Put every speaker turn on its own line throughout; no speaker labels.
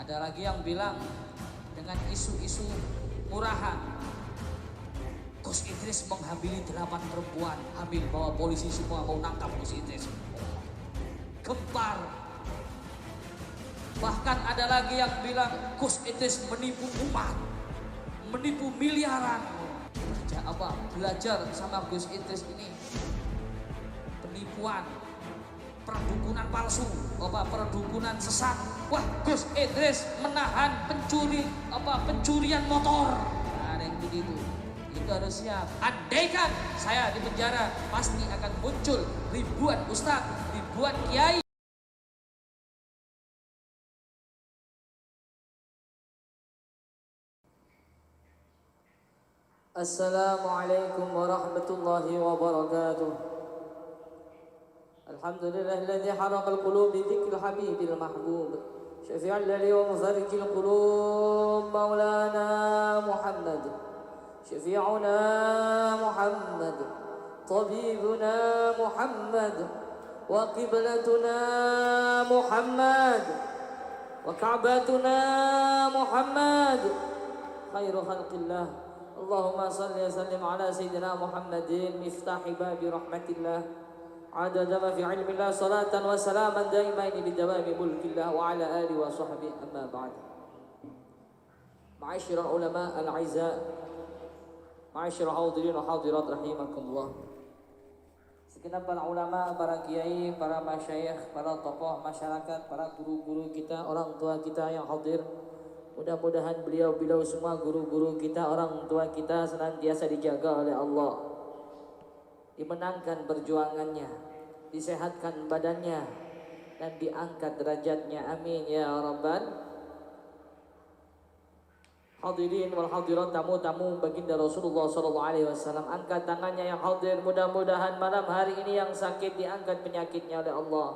Ada lagi yang bilang dengan isu-isu murahan, Gus Idris menghamili 8 perempuan hamil, bahwa polisi semua mau nangkap Gus Idris. Gempar. Bahkan ada lagi yang bilang Gus Idris menipu umat, menipu miliaran. Belajar sama Gus Idris ini penipuan, perdukunan palsu, perdukunan sesat. Wah, Gus Idris menahan pencurian motor. Nah, yang begitu. Itu harus siap. Andaikan saya di penjara, pasti akan muncul ribuan ustadz, ribuan kiai.
Assalamualaikum warahmatullahi wabarakatuh. Alhamdulillah alladhi harama al-qulub bi dzikril habibil mahbub. Syafi'an lil mufarrijil qulub maulana Muhammad. Syafi'una Muhammad. Tabibuna Muhammad. Wa qiblatuna Muhammad. Wa ka'batuna Muhammad. Khairu khalqillah. Allahumma salli wa sallim ala sayyidina Muhammadin miftahi babi rahmatillah adada ma fi ilmillah salatan wa salaman daimaini bidawami mulkillah wa ala alihi wa sahbihi amma ba'd. Ma'asyiral ulama al-'izza, ma'asyiral hadirin wa hadirat rahimakumullah. Segenap para ulama, para kiai, para masyayikh, para tokoh masyarakat, para guru-guru kita, orang tua kita yang hadir, mudah-mudahan beliau semua, guru-guru kita, orang tua kita senantiasa dijaga oleh Allah, dimenangkan perjuangannya, disehatkan badannya, dan diangkat derajatnya. Amin ya rabbal hadirin wal hadirat, tamu-tamu baginda Rasulullah SAW. Angkat tangannya yang hadir. Mudah-mudahan malam hari ini yang sakit diangkat penyakitnya oleh Allah,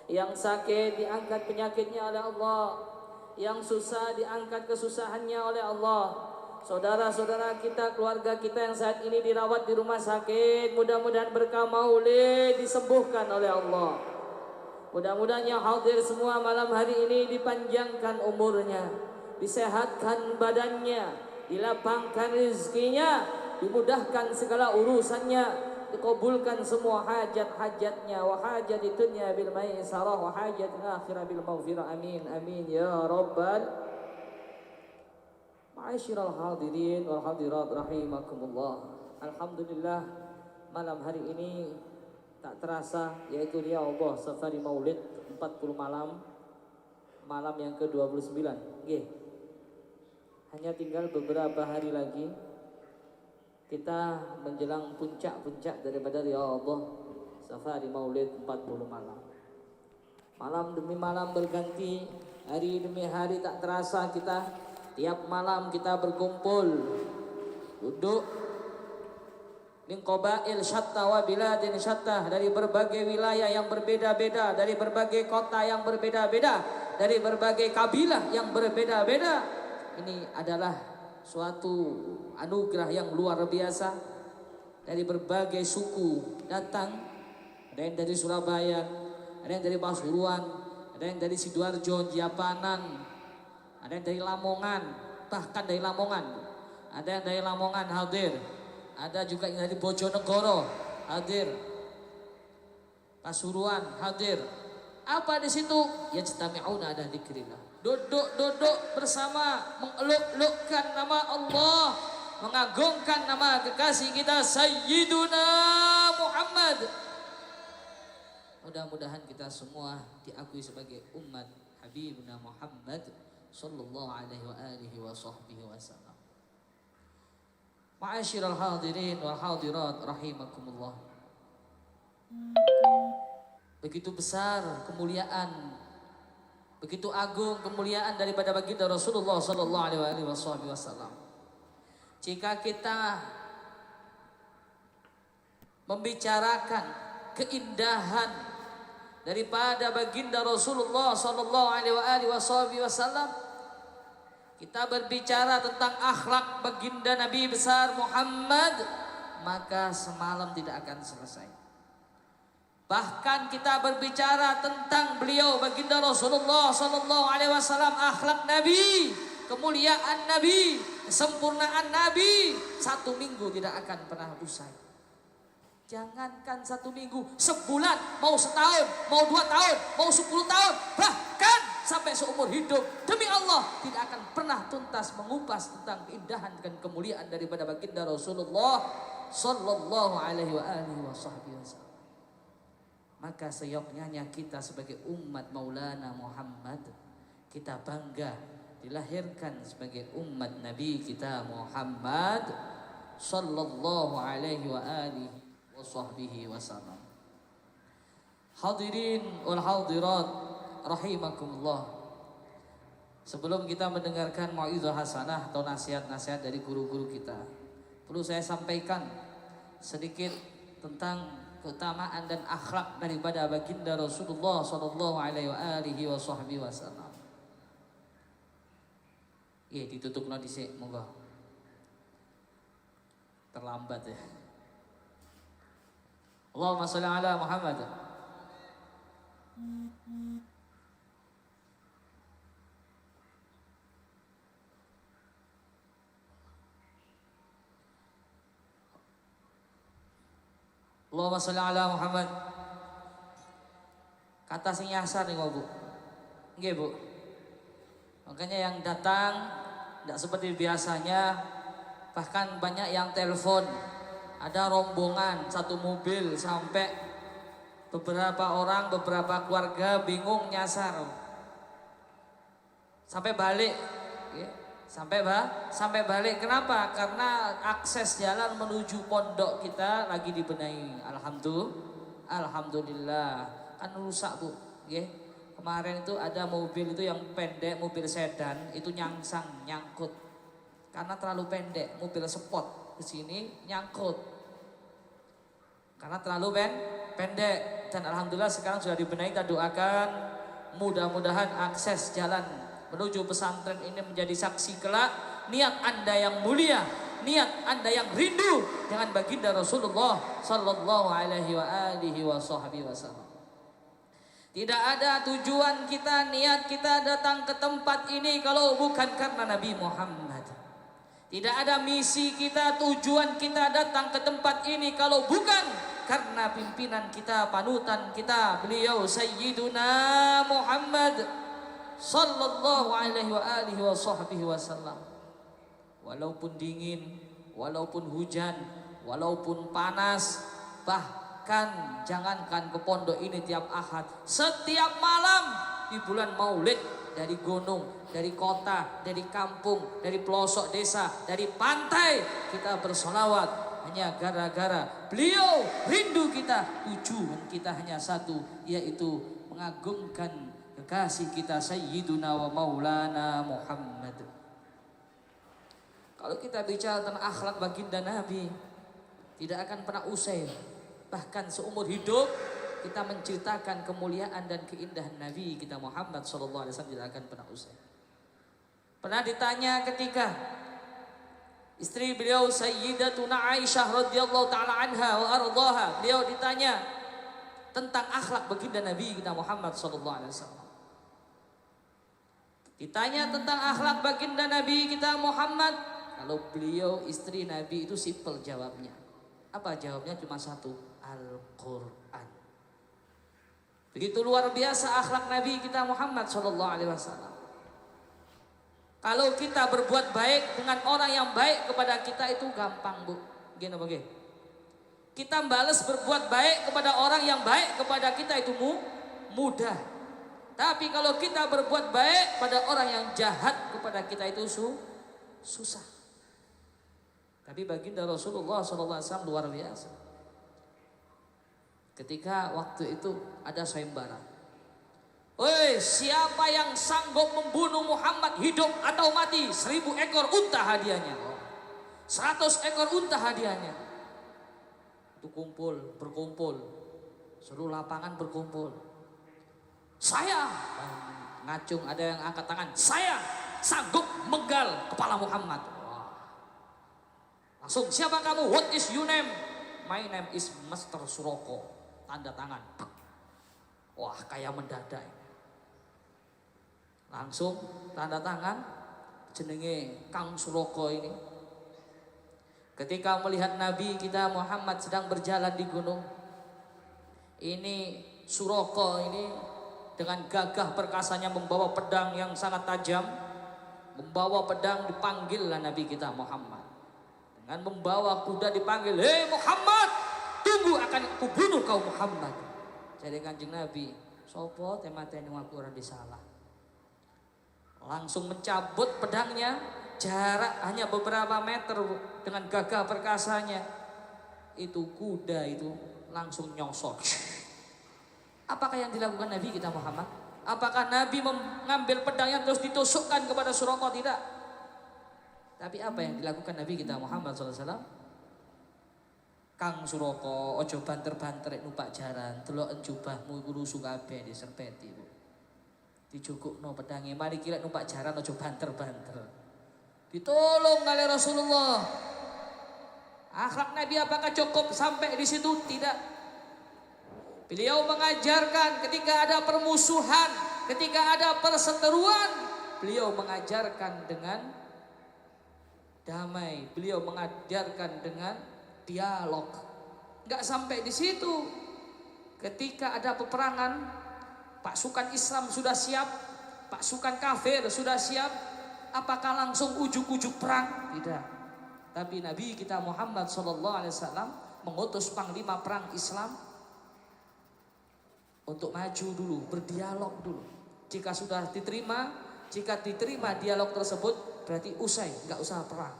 yang sakit diangkat penyakitnya oleh Allah, yang susah diangkat kesusahannya oleh Allah. Saudara-saudara kita, keluarga kita yang saat ini dirawat di rumah sakit, mudah-mudahan berkah maulid disembuhkan oleh Allah. Mudah-mudahan yang hadir semua malam hari ini dipanjangkan umurnya, disehatkan badannya, dilapangkan rezekinya, dimudahkan segala urusannya, dikabulkan semua hajat-hajatnya, wa hajat dunya bil maisarah wa hajat akhirah bil maghfirah. Amin amin ya rabbal. Ma'asyiral hadirin wal hadirat rahimakumullah. Alhamdulillah, malam hari ini tak terasa, yaitu dia Allah safari maulid 40 malam, malam yang ke-29. Hanya tinggal beberapa hari lagi kita menjelang puncak-puncak daripada ya Allah safari maulid 40 malam. Malam demi malam berganti, hari demi hari tak terasa kita tiap malam kita berkumpul, duduk min qabail syatta wa biladin syatta, dari berbagai wilayah yang berbeda-beda, dari berbagai kota yang berbeda-beda, dari berbagai kabilah yang berbeda-beda. Ini adalah suatu anugerah yang luar biasa. Dari berbagai suku datang, ada yang dari Surabaya, ada yang dari Pasuruan, ada yang dari Sidoarjo, Japanan, ada yang dari Lamongan, bahkan dari Lamongan, ada yang dari Lamongan hadir, ada juga yang dari Bojonegoro hadir, Pasuruan hadir. Apa di situ? Yajtami'una ala dzikrillah. Duduk bersama mengeluk-elukkan nama Allah, mengagungkan nama kekasih kita Sayyiduna Muhammad. Mudah-mudahan kita semua diakui sebagai umat Habibuna Muhammad sallallahu alaihi wa alihi wa sahbihi wasallam. Ma'asyiral hadirin wal hadirat rahimakumullah. Begitu besar kemuliaan, begitu agung kemuliaan daripada baginda Rasulullah sallallahu alaihi wasallam. Jika kita membicarakan keindahan daripada baginda Rasulullah sallallahu alaihi wasallam, kita berbicara tentang akhlak baginda Nabi besar Muhammad, maka semalam tidak akan selesai.
Bahkan kita berbicara tentang beliau baginda Rasulullah sallallahu alaihi wasallam, akhlak Nabi, kemuliaan Nabi, kesempurnaan Nabi, 1 minggu tidak akan pernah usai. Jangankan 1 minggu, sebulan, mau setahun, mau 2 tahun, mau 10 tahun, bahkan sampai seumur hidup, demi Allah tidak akan pernah tuntas mengupas tentang keindahan dan kemuliaan daripada baginda Rasulullah sallallahu alaihi wasallam. Maka seyogyanya kita sebagai umat Maulana Muhammad, kita bangga dilahirkan sebagai umat Nabi kita Muhammad sallallahu alaihi wasallam. Hadirin wal hadirat rahimakumullah. Sebelum kita mendengarkan mau'izah hasanah atau nasihat-nasihat dari guru-guru kita, perlu saya sampaikan sedikit tentang keutamaan dan akhlak daripada baginda Rasulullah sallallahu alaihi wasallam. Iya, ditutupno dhisik monggo. Terlambat ya. Allahumma shalli ala Muhammad. Allahumma shalli ala Muhammad. Kata sing nyasar nih Bu. Nggih Bu. Makanya yang datang tidak seperti biasanya, bahkan banyak yang telepon. Ada rombongan 1 mobil sampai beberapa orang, beberapa keluarga bingung nyasar. Sampai balik ya. Sampai balik. Kenapa? Karena akses jalan menuju pondok kita lagi dibenahi. Alhamdulillah. Kan rusak Bu, ya. Kemarin itu ada mobil itu yang pendek, mobil sedan itu nyangkut. Karena terlalu pendek, mobil sport ke sini nyangkut. Karena terlalu pendek, dan alhamdulillah sekarang sudah dibenahi. Kita doakan mudah-mudahan akses jalan menuju pesantren ini menjadi saksi kelak niat Anda yang mulia, niat Anda yang rindu dengan baginda Rasulullah sallallahu alaihi wasallam. Tidak ada tujuan kita, niat kita datang ke tempat ini kalau bukan karena Nabi Muhammad. Tidak ada misi kita, tujuan kita datang ke tempat ini kalau bukan karena pimpinan kita, panutan kita, beliau Sayyiduna Muhammad sallallahu alaihi wasallam. Walaupun dingin, walaupun hujan, walaupun panas, bahkan jangankan ke pondok ini tiap Ahad, setiap malam di bulan Maulid, dari gunung, dari kota, dari kampung, dari pelosok desa, dari pantai, kita bersolawat hanya gara-gara beliau rindu kita. Tujuan kita hanya satu, yaitu mengagungkan kekasih kita Sayyiduna wa Maulana Muhammad. Kalau kita bicara tentang akhlak baginda Nabi, tidak akan pernah usai. Bahkan seumur hidup kita menceritakan kemuliaan dan keindahan Nabi kita Muhammad SAW tidak akan pernah usai. Pernah ditanya ketika istri beliau Sayyidatuna Aisyah radhiyallahu taala anha wa ardhaha, beliau ditanya tentang akhlak baginda Nabi kita Muhammad SAW. Ditanya tentang akhlak baginda Nabi kita Muhammad, kalau beliau istri Nabi itu simpel jawabnya. Apa jawabnya? Cuma satu, Al-Quran. Begitu luar biasa akhlak Nabi kita Muhammad SAW. Kalau kita berbuat baik dengan orang yang baik kepada kita itu gampang Bu. Gini apa gini? Kita balas berbuat baik kepada orang yang baik kepada kita itu mudah. Tapi kalau kita berbuat baik pada orang yang jahat kepada kita itu susah. Tapi baginda Rasulullah SAW luar biasa. Ketika waktu itu ada sayembara. Woi, siapa yang sanggup membunuh Muhammad hidup atau mati, 1000 ekor unta hadiahnya. 100 ekor unta hadiahnya. Itu berkumpul. Seluruh lapangan berkumpul. Saya, ngacung ada yang angkat tangan. Saya sanggup menggal kepala Muhammad. Langsung, siapa kamu? What is your name? My name is Master Suroko. tanda tangan. Wah, kayak mendadak. Langsung tanda tangan, jenenge Kang Suroko ini. Ketika melihat Nabi kita Muhammad sedang berjalan di gunung, ini Suroko ini dengan gagah perkasanya membawa pedang yang sangat tajam. Membawa pedang dipanggillah Nabi kita Muhammad. Dengan membawa kuda dipanggil, "Hei Muhammad, tunggu akan aku bunuh kau Muhammad." Jadi Kanjeng Nabi, sopo temateni aku ora disalah. Langsung mencabut pedangnya, jarak hanya beberapa meter dengan gagah perkasanya. Itu kuda itu langsung nyosor. Apakah yang dilakukan Nabi kita Muhammad? Apakah Nabi mengambil pedangnya terus ditusukkan kepada Suroko? Tidak. Tapi apa yang dilakukan Nabi kita Muhammad SAW? Kang Suroko, ojo banter-banter numpak jaran, delok jubahmu iku rusuh kabeh diserpeti, Bu. Dicukupno pedange, mari kira numpak jaran ojo banter-banter. Ditolong oleh Rasulullah. Akhlak Nabi apakah cukup sampai di situ? Tidak. Beliau mengajarkan ketika ada permusuhan, ketika ada perseteruan, beliau mengajarkan dengan damai, beliau mengajarkan dengan dialog. Enggak sampai di situ. Ketika ada peperangan, pasukan Islam sudah siap, pasukan kafir sudah siap, apakah langsung ujuk-ujuk perang? Tidak. Tapi Nabi kita Muhammad SAW mengutus panglima perang Islam untuk maju dulu, berdialog dulu. Jika sudah diterima, jika diterima dialog tersebut, berarti usai, nggak usah perang.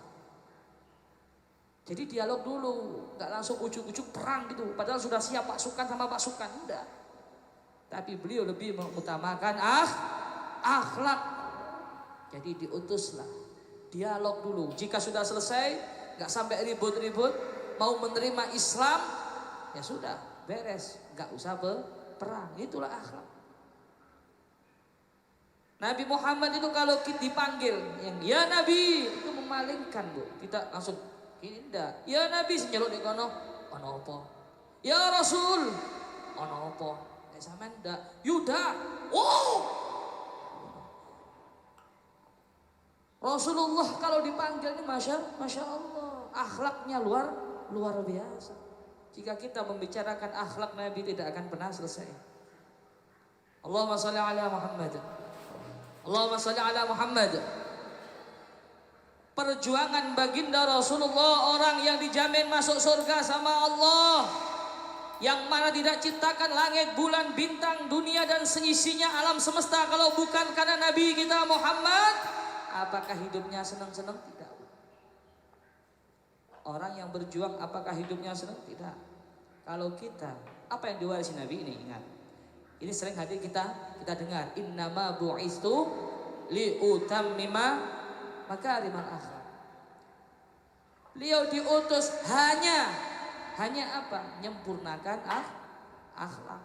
Jadi dialog dulu, nggak langsung ujuk-ujuk perang gitu. Padahal sudah siap pasukan sama pasukan, enggak. Tapi beliau lebih mengutamakan akhlak. Jadi diutuslah dialog dulu. Jika sudah selesai, nggak sampai ribut-ribut, mau menerima Islam, ya sudah beres, nggak usah perang. Itulah akhlak. Nabi Muhammad itu kalau dipanggil yang ya Nabi itu memalingkan, Bu. Tidak langsung ini ndak. Ya Nabi senyeluk di kono, ono apa? Ya Rasul, ono apa? Sampean ndak. Yuda. Oh. Rasulullah kalau dipanggil ini Masya Allah, akhlaknya luar biasa. Jika kita membicarakan akhlak Nabi tidak akan pernah selesai. Allahumma shalli ala Muhammad. Allahumma shalli ala Muhammad. Perjuangan baginda Rasulullah, orang yang dijamin masuk surga sama Allah, yang mana tidak ciptakan langit, bulan, bintang, dunia dan seisinya alam semesta kalau bukan karena Nabi kita Muhammad. Apakah hidupnya senang-senang? Tidak. Orang yang berjuang apakah hidupnya senang? Tidak. Kalau kita, apa yang diwarisi Nabi ini? Ingat, ini sering hadir kita dengar, innama bu'istu liutammima makarimal akhlak. Beliau diutus hanya apa? Menyempurnakan akhlak.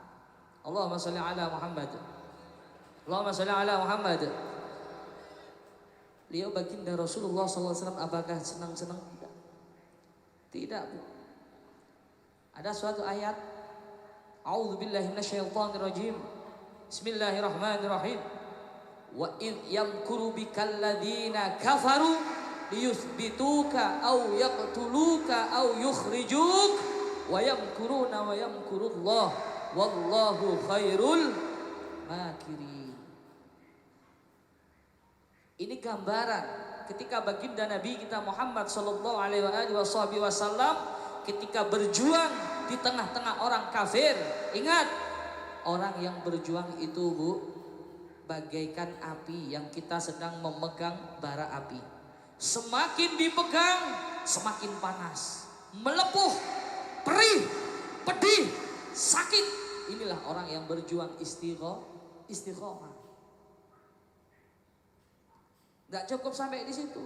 Allahumma shalli ala Muhammad. Allahumma shalli ala Muhammad. Beliau baginda Rasulullah SAW apakah senang-senang? Tidak. Tidak, Bu. Ada suatu ayat, A'udzubillahi minasyaitonirrajim. Bismillahirrahmanirrahim. Wa id yamkuru bikal ladzina kafaru liyuthbituka aw yaqtuluka aw yukhrijuk wa yamkuruna wa yamkurullah wallahu khairul makirin. Ini gambaran ketika baginda Nabi kita Muhammad sallallahu alaihi wasallam ketika berjuang di tengah-tengah orang kafir. Ingat, orang yang berjuang itu, Bu, bagaikan api yang kita sedang memegang bara api. Semakin dipegang, semakin panas, melepuh, perih, pedih, sakit. Inilah orang yang berjuang istiqomah. Gak cukup sampai di situ.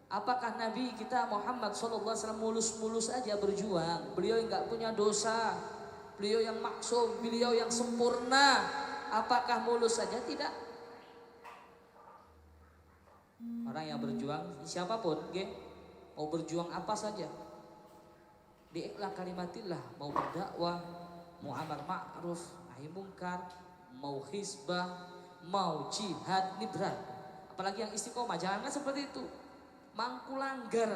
Apakah Nabi kita Muhammad SAW mulus-mulus aja berjuang? Beliau yang gak punya dosa, beliau yang maksum, beliau yang sempurna. Apakah mulus saja? Tidak. Orang yang berjuang, siapapun, mau berjuang apa saja, diiklah kalimatillah, mau berdakwah, mau amar ma'ruf nahi mungkar, mau hizbah, mau jihad, ini berat. Apalagi yang istiqomah, jangan seperti itu. Mangku langgar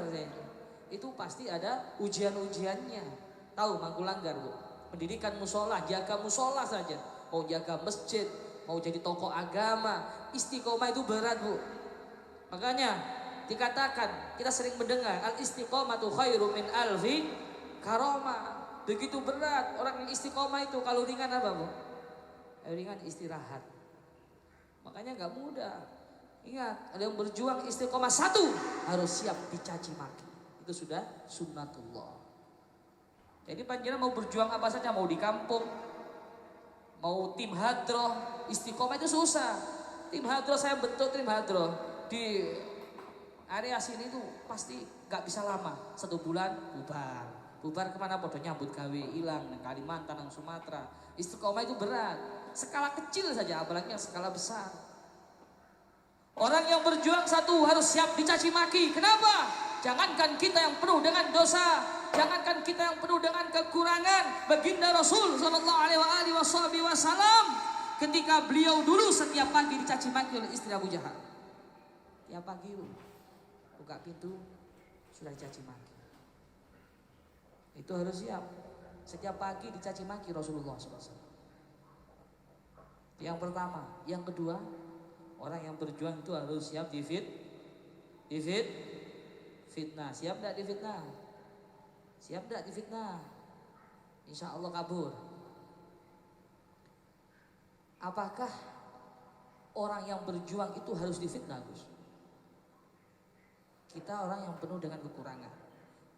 itu pasti ada ujian-ujiannya. Tahu mangku langgar Bu? Pendidikan musola, jaga musola saja. Mau jaga masjid, mau jadi tokoh agama, istiqomah itu berat Bu. Makanya dikatakan, kita sering mendengar al istiqomatu khairu min alfi karomah. Begitu berat orang yang istiqomah itu. Kalau ringan apa Bu? Ringan istirahat. Makanya gak mudah. Ingat, ada yang berjuang istiqomah satu harus siap dicaci maki. Itu sudah sunnatullah. Jadi panjenengan mau berjuang apa saja, mau di kampung, mau tim hadroh, istiqomah itu susah. Tim hadroh, saya bentuk tim hadroh di area sini tuh pasti gak bisa lama. 1 bulan bubar. Bubar kemana? Podo nyambut gawe hilang, nang Kalimantan, nang Sumatera. Istiqomah itu berat. Skala kecil saja, apalagi yang skala besar. Orang yang berjuang satu harus siap dicaci maki. Kenapa? Jangankan kita yang penuh dengan dosa, jangankan kita yang penuh dengan kekurangan. Baginda Rasul sallallahu alaihi wasallam ketika beliau dulu setiap pagi dicaci maki oleh istri Abu Jahal. Tiap pagi buka pintu sudah dicaci maki. Itu harus siap. Setiap pagi dicaci maki Rasulullah SAW. Yang pertama, yang kedua, orang yang berjuang itu harus siap fitnah. Siap tidak difitnah? Siap tidak difitnah? Insya Allah kabur. Apakah orang yang berjuang itu harus difitnah, Gus? Kita orang yang penuh dengan kekurangan.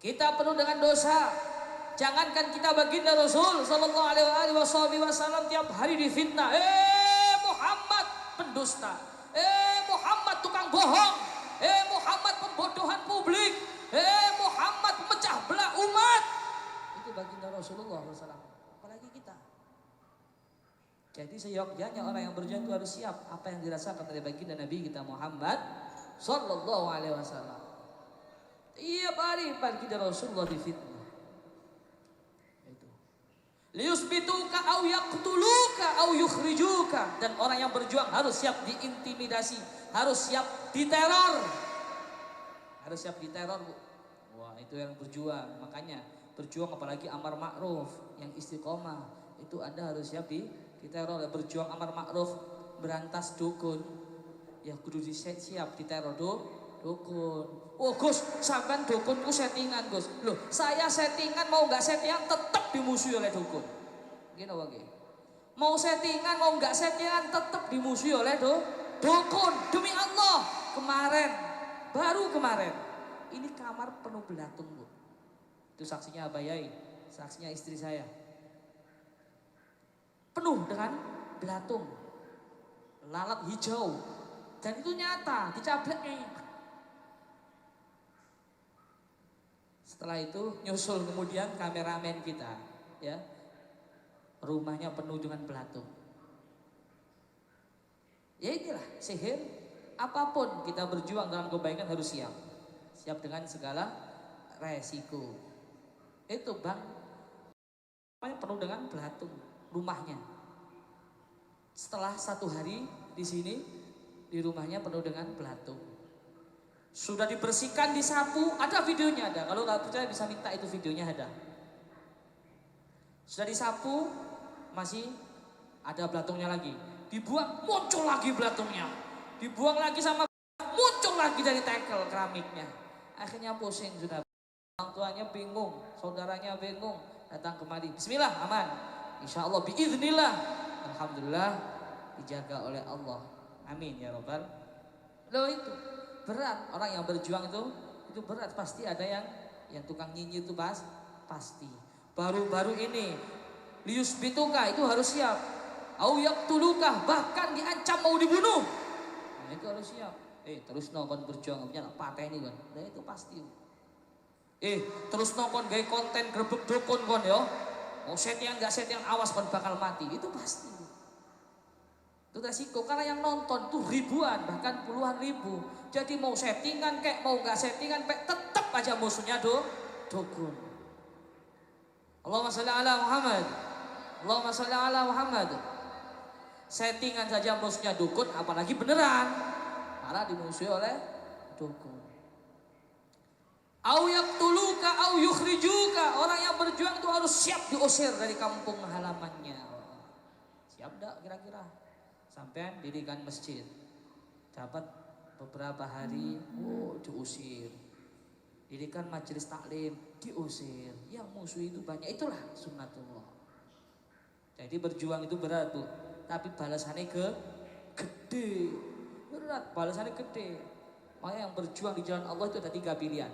Kita penuh dengan dosa. Jangankan kita baginda Rasul sallallahu alaihi wasallam tiap hari difitnah. Muhammad pendusta. Muhammad tukang bohong. Muhammad pembodohan publik. Muhammad pemecah belah umat. Itu baginda Rasulullah SAW. Apalagi kita. Jadi seyogyanya orang yang berjuang itu harus siap apa yang dirasakan oleh baginda Nabi kita Muhammad sallallahu alaihi wasallam. Tiap hari baginda Rasulullah difitnah. Itu. Liyusbituka au yaqtuluka au yukhrijuka. Dan orang yang berjuang harus siap diintimidasi, harus siap diteror. Harus siap diteror, Bu. Wah, itu yang berjuang. Makanya berjuang apalagi amar ma'ruf, yang istiqomah, itu Anda harus siap diteror. Berjuang amar ma'ruf, berantas dukun, ya kudu siap diteror dukun. Oh Gus, sampean dukunku settingan Gus. Loh, saya settingan mau nggak settingan tetap dimusuhi oleh dukun. Gini apa mau settingan mau nggak settingan tetap dimusuhi oleh dukun. Demi Allah, baru kemarin, ini kamar penuh belatung Bu. Itu saksinya Abah Yai, saksinya istri saya. Penuh dengan belatung, lalat hijau, dan itu nyata, dicablek. Setelah itu nyusul kemudian kameramen kita, ya, rumahnya penuh dengan belatung. Ya inilah sihir. Apapun kita berjuang dalam kebaikan harus siap dengan segala resiko. Itu Bang, penuh dengan belatung rumahnya. Setelah 1 hari di sini, di rumahnya penuh dengan belatung. Sudah dibersihkan, disapu, ada videonya ada. Kalau nggak percaya bisa minta itu videonya ada. Sudah disapu, masih ada belatungnya lagi. Dibuang, muncul lagi belatungnya. Dibuang lagi sama muncul lagi dari tackle keramiknya. Akhirnya pusing sudah. Orang tuanya bingung, saudaranya bingung, datang kemari. Bismillah, aman. Insya Allah, biiznillah. Alhamdulillah dijaga oleh Allah. Amin ya Rabbal. Loh itu berat, orang yang berjuang itu berat. Pasti ada yang tukang nyinyir itu pasti. Baru-baru ini liyusbituka itu harus siap. Au yaqtuluka, bahkan diancam mau dibunuh. Nah, itu harus siap. Terus nonton berjuang punya pateni kan. Nah itu pasti. Terus nonton gaya konten grebek dukun kon yo. Mau settingan enggak settingan awas kon bakal mati. Itu pasti. Itu resiko karena yang nonton tuh ribuan bahkan puluhan ribu. Jadi mau settingan kayak mau nggak settingan kayak tetap aja musuhnya dukun. Allahumma sholli ala Muhammad. Allahumma sholli ala Muhammad. Settingan saja musuhnya dukun, apalagi beneran, malah dimusuhi oleh dukun. Au yaqtuluka au yukhrijuka. Orang yang berjuang itu harus siap diusir dari kampung halamannya. Siap enggak kira-kira? Sampai dirikan masjid, dapat beberapa hari, diusir. Dirikan majelis taklim, diusir. Yang musuh itu banyak, itulah sunnatullah. Jadi berjuang itu berat, Bu. Tapi balasannya gede. Berat, balasannya gede. Makanya yang berjuang di jalan Allah itu ada 3 pilihan.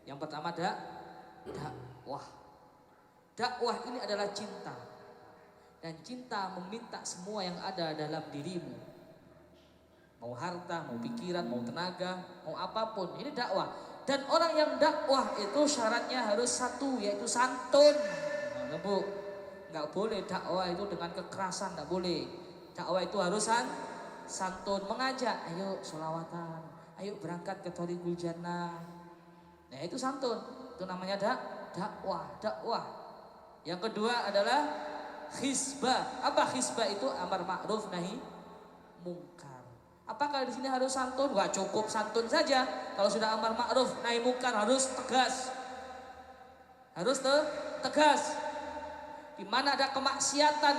Yang pertama dakwah. Dakwah ini adalah cinta. Dan cinta meminta semua yang ada dalam dirimu. Mau harta, mau pikiran, mau tenaga, mau apapun. Ini dakwah. Dan orang yang dakwah itu syaratnya harus satu, yaitu santun. Nah, Bu, nggak boleh dakwah itu dengan kekerasan, nggak boleh. Dakwah itu harus santun, mengajak, ayo sholawatan, ayo berangkat ke Thariqul Jannah. Nah itu santun, itu namanya dakwah. Yang kedua adalah khizbah. Apa khizbah itu? Amar ma'ruf nahi mungkar. Apakah di sini harus santun? Gak cukup santun saja. Kalau sudah amar ma'ruf nahi mungkar harus tegas. Harus tegas. Di mana ada kemaksiatan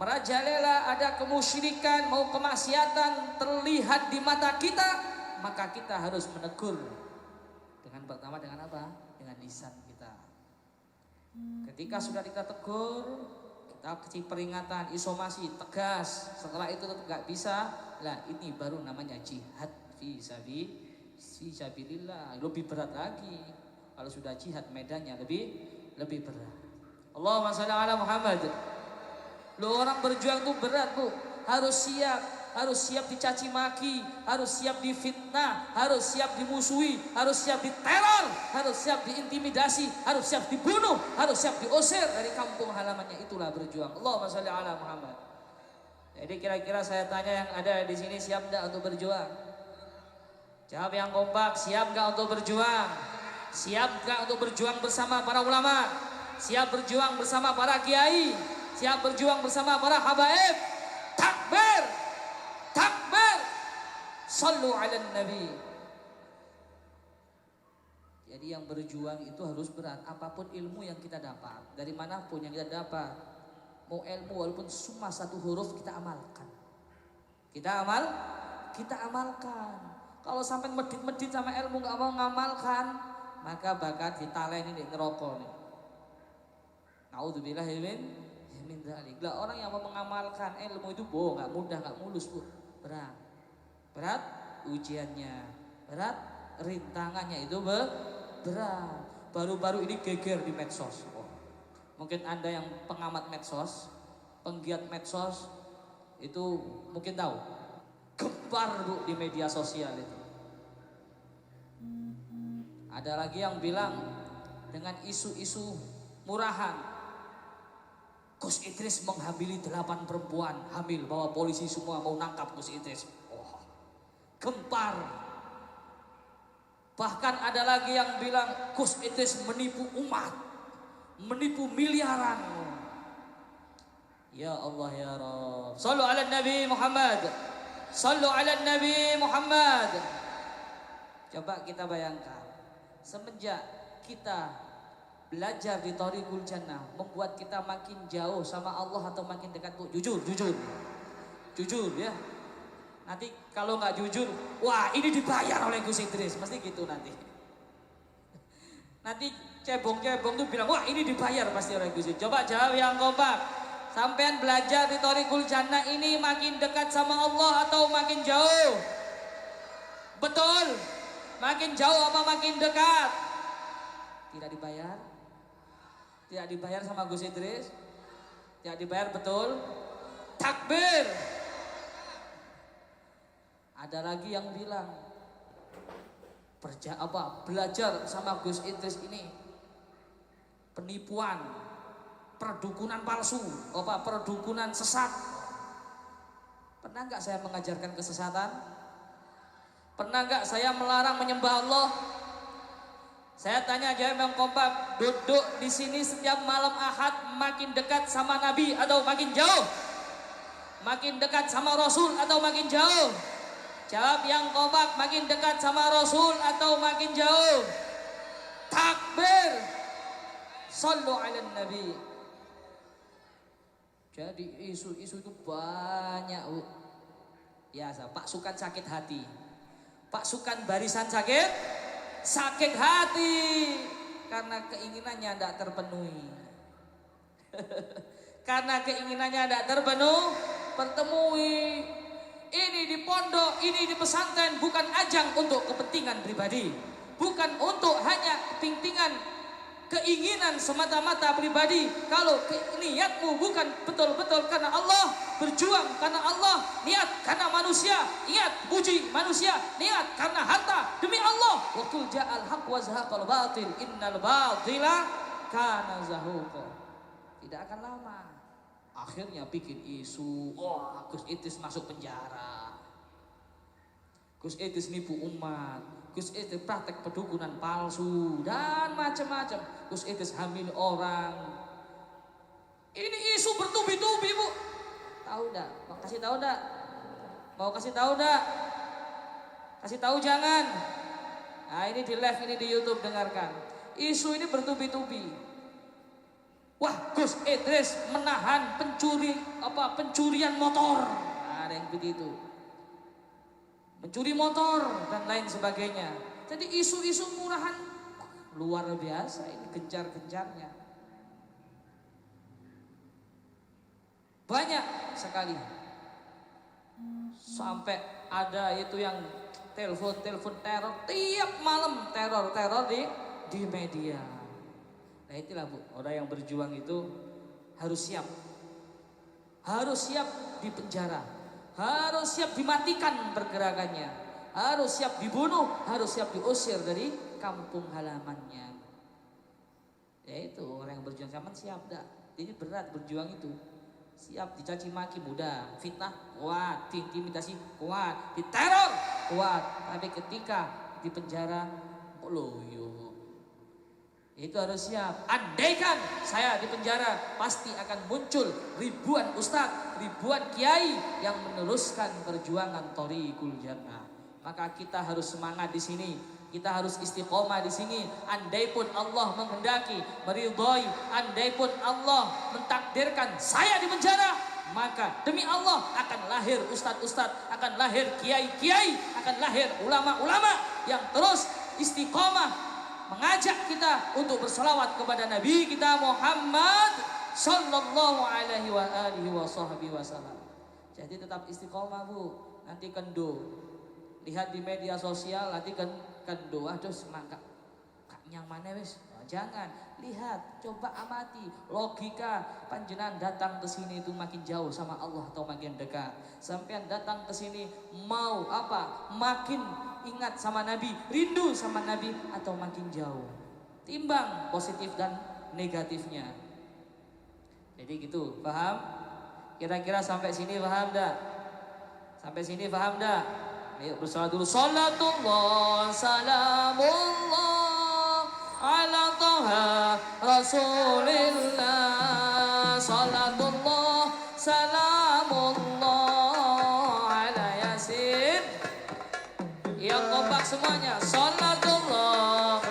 merajalela, ada kemusyrikan, mau kemaksiatan terlihat di mata kita, maka kita harus menegur. Dengan pertama dengan apa? Dengan lisan kita. Ketika sudah kita tegur, kita kasih peringatan, isomasi, tegas. Setelah itu tetap gak bisa, lah ini baru namanya jihad fi sabilillah. Lebih berat lagi. Kalau sudah jihad medannya lebih berat. Allahumma sholli ala Muhammad. Lo orang berjuang tuh berat, Bu. Harus siap dicaci maki, harus siap difitnah, harus siap dimusuhi, harus siap diteror, harus siap diintimidasi, harus siap dibunuh, harus siap diusir dari kampung halamannya. Itulah berjuang. Allahumma sholli ala Muhammad. Jadi kira-kira saya tanya yang ada di sini, siap enggak untuk berjuang? Jawab yang kompak, siap enggak untuk berjuang? Siap enggak untuk berjuang bersama para ulama? Siap berjuang bersama para kiai? Siap berjuang bersama para habaib? Takbir! Takbir! Sallu ala nabi. Jadi yang berjuang itu harus berat. Apapun ilmu yang kita dapat, dari manapun yang kita dapat, mau ilmu walaupun cuma 1 huruf, kita amalkan. Kita amalkan. Kalau sampai medit-medit sama ilmu gak mau ngamalkan, maka bakal ditaleni di neraka nih. Naudzubillah min dzalik. Lah orang yang mau mengamalkan ilmu itu nggak mudah, nggak mulus, Bu. Berat ujiannya, berat rintangannya itu berat. Baru-baru ini geger di medsos. Mungkin Anda yang pengamat medsos, penggiat medsos itu mungkin tahu. Gempar, Bu, di media sosial itu. Ada lagi yang bilang dengan isu-isu murahan, Gus Idris menghamili 8 perempuan hamil, bahwa polisi semua mau nangkap Gus Idris. Gempar. Bahkan ada lagi yang bilang Gus Idris menipu umat, menipu miliaran. Ya Allah ya Rabb. Sallu ala Nabi Muhammad. Sallu ala Nabi Muhammad. Coba kita bayangkan, semenjak kita belajar di Thariqul Jannah, membuat kita makin jauh sama Allah atau makin dekat, Bu? Jujur ya. Nanti kalau nggak jujur, wah ini dibayar oleh Gus Idris, mesti gitu nanti. Nanti cebong-cebong tuh bilang, wah ini dibayar pasti oleh Gus Idris. Coba jawab yang kompak. Sampean belajar di Thariqul Jannah ini makin dekat sama Allah atau makin jauh? Betul. Makin jauh apa makin dekat? Tidak dibayar. Tidak dibayar sama Gus Idris. Tidak dibayar, betul. Takbir. Ada lagi yang bilang belajar sama Gus Idris ini penipuan, perdukunan palsu, perdukunan sesat. Pernah nggak saya mengajarkan kesesatan? Pernah nggak saya melarang menyembah Allah? Saya tanya jawab yang kompak, duduk di sini setiap malam Ahad makin dekat sama Nabi atau makin jauh? Makin dekat sama Rasul atau makin jauh? Jawab yang kompak, makin dekat sama Rasul atau makin jauh? Takbir. Sallu ala Nabi. Jadi isu-isu itu banyak. Biasa, pasukan sakit hati. Pasukan barisan sakit hati karena keinginannya tidak terpenuhi. Karena keinginannya tidak terpenuhi. Ini di pondok, ini di pesantren bukan ajang untuk kepentingan pribadi, bukan untuk hanya kepentingan keinginan semata-mata pribadi. Kalau niatmu bukan betul-betul karena Allah, berjuang karena Allah, niat karena manusia, niat puji manusia, niat karena harta, demi Allah. Wa qul ja'al haqq wa zahaqal batil innal batila kana zahuqa. Tidak akan lama akhirnya bikin isu, wah Gus Idris masuk penjara, Gus Idris nipu umat, Gus Idris praktek pedukunan palsu dan macam-macam, Gus Idris hamil orang. Ini isu bertubi-tubi, Bu. Tahu enggak? Mau kasih tahu enggak? Mau kasih tahu enggak? Kasih tahu jangan. Nah, ini di live, ini di YouTube, dengarkan. Isu ini bertubi-tubi. Wah, Gus Idris menahan pencurian motor. Nah, ada yang begitu. Mencuri motor dan lain sebagainya. Jadi isu-isu murahan luar biasa ini, gencar-gencarnya. Banyak sekali. Sampai ada itu yang telepon teror, tiap malam teror di media. Nah itulah, Bu, orang yang berjuang itu harus siap. Harus siap di penjara, harus siap dimatikan pergerakannya, harus siap dibunuh, harus siap diusir dari kampung halamannya. Ya itu orang yang berjuang zaman siap dah. Ini berat berjuang itu. Siap dicaci maki mudah, fitnah kuat, intimidasi kuat, diteror kuat, tapi ketika di penjara loyo. Itu harus siap. Andaikan saya di penjara, pasti akan muncul ribuan ustadz, ribuan kiai yang meneruskan perjuangan Thoriqul Jannah. Maka kita harus semangat di sini. Kita harus istiqomah di sini. Andaipun Allah menghendaki, meridhoi, andaipun Allah mentakdirkan saya di penjara, maka demi Allah akan lahir ustadz-ustadz, akan lahir kiai-kiai, akan lahir ulama-ulama yang terus istiqomah mengajak kita untuk berselawat kepada Nabi kita Muhammad sallallahu alaihi wa alihi wasallam. Jadi tetap istiqomah, Bu. Nanti kendo. Lihat di media sosial nanti kendo. Aduh semangka yang mana wis? Jangan. Lihat, coba amati logika panjenengan datang ke sini itu makin jauh sama Allah atau makin dekat. Sampean datang ke sini mau apa? Makin ingat sama Nabi, rindu sama Nabi atau makin jauh. Timbang positif dan negatifnya. Jadi gitu, paham? Kira-kira sampai sini paham dah? Sampai sini paham dah? Ayo bersolat dulu. Salatullah salamullah ala Taha Rasulillah. Salatullah salamullah ala Yasin. Yang kompak semuanya. Salatullah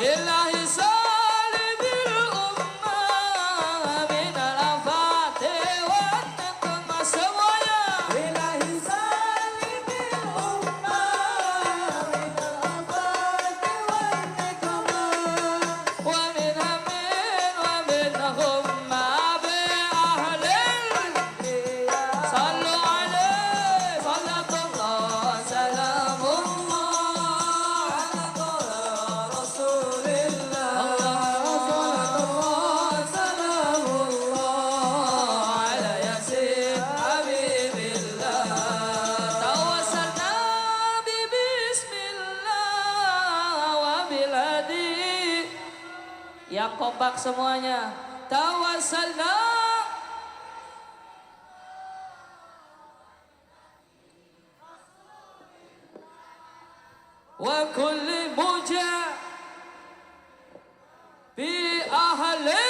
ilahi salimil ummah minal afati
Yang kompak semuanya. Tawassalna wa kulli muja bi ahli